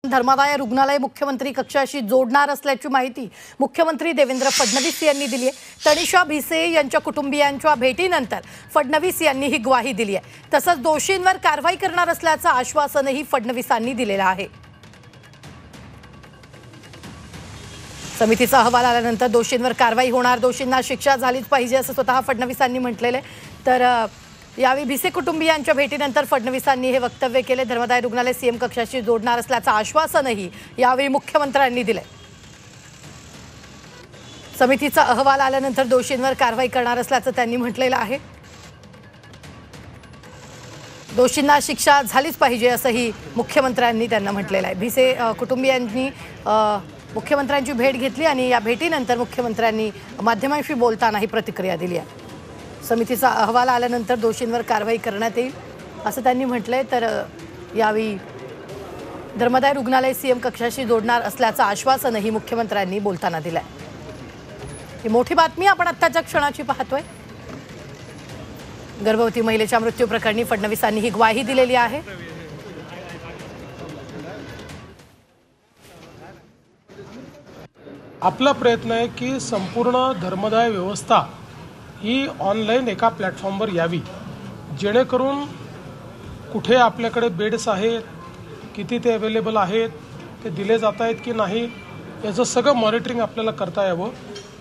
धर्मादाय रुग्णालय मुख्यमंत्री कक्षाशी जोडणार असल्याची माहिती मुख्यमंत्री देवेंद्र फडणवीस यांनी दिली आहे। तनिषा भिसे यांच्या कुटुंबियांच्या भेटीनंतर फडणवीस यांनी ही ग्वाही दिली आहे। तसंच दोषींवर कारवाई करणार असल्याचं आश्वासनही फडणवीसांनी दिलेलं आहे। समितीचा अहवाल आल्यानंतर दोषींवर कारवाई होणार, दोषींना शिक्षा झालीच पाहिजे असं स्वतः फडणवीसांनी म्हटलेलं आहे। तर यावेळी भिसे कुटुंबियांच्या भेटीनंतर फडणवीसांनी हे वक्तव्य केले। धर्मादाय रुग्णालय सीएम कक्षाशी जोडणार असल्याचं आश्वासनही यावेळी मुख्यमंत्र्यांनी दिले। समितीचा अहवाल आल्यानंतर दोषींवर कारवाई करणार असल्याचं त्यांनी म्हटलेलं आहे। दोषींना शिक्षा झालीच पाहिजे असंही मुख्यमंत्र्यांनी त्यांना म्हटलेलं आहे। भिसे कुटुंबियांनी मुख्यमंत्र्यांची भेट घेतली आणि या भेटीनंतर मुख्यमंत्र्यांनी माध्यमांशी बोलताना ही प्रतिक्रिया दिली आहे। समितीचा अहवाल आल्यानंतर दोषींवर कारवाई करण्यात येईल असं त्यांनी म्हटलंय। तर यावेळी धर्मादाय रुग्णालय सीएम कक्षाशी जोडणार असल्याचं आश्वासनही मुख्यमंत्र्यांनी बोलताना दिलंय। ही मोठी बातमी आपण आत्ताच्या क्षणाची पाहतोय। गर्भवती महिलेच्या मृत्यू प्रकरणी फडणवीसांनी ही ग्वाही दिलेली आहे। आपला प्रयत्न आहे की संपूर्ण धर्मादाय व्यवस्था ही ऑनलाईन एका प्लॅटफॉर्मवर यावी, जेणेकरून कुठे आपल्याकडे बेड्स आहेत, किती ते अवेलेबल आहेत, ते दिले जात आहेत की नाही, याचं सगळं मॉनिटरिंग आपल्याला करता यावं।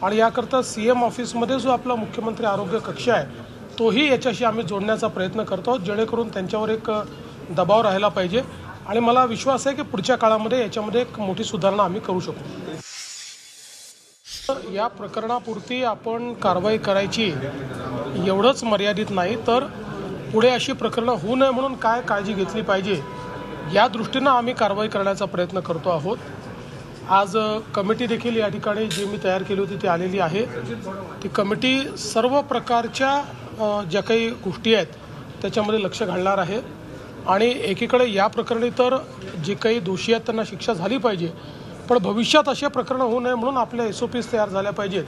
आणि याकरता सीएम ऑफिसमध्ये जो आपला मुख्यमंत्री आरोग्य कक्ष आहे तोही याच्याशी आम्ही जोडण्याचा प्रयत्न करतो आहोत, जेणेकरून त्यांच्यावर एक दबाव राहायला पाहिजे। आणि मला विश्वास आहे की पुढच्या काळामध्ये याच्यामध्ये एक मोठी सुधारणा आम्ही करू शकू। या प्रकरणापुरती आपण कारवाई करायची एवढंच मर्यादित नाही, तर पुढे अशी प्रकरणं होऊ नये म्हणून काय काळजी घेतली पाहिजे या दृष्टीनं आम्ही कारवाई करण्याचा प्रयत्न करतो आहोत। आज कमिटी देखील या ठिकाणी जी मी तयार केली होती ती आलेली आहे। ती कमिटी सर्व प्रकारच्या ज्या काही गोष्टी आहेत त्याच्यामध्ये लक्ष घालणार आहे। आणि एकीकडे या प्रकरणी तर जे काही दोषी आहेत त्यांना शिक्षा झाली पाहिजे, पण भविष्यात असे प्रकरण होऊ नये म्हणून आपल्या SOPs तयार झाल्या पाहिजेत,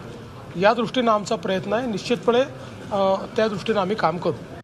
या दृष्टीनं आमचा प्रयत्न आहे। निश्चितपणे त्या दृष्टीनं आम्ही काम करू।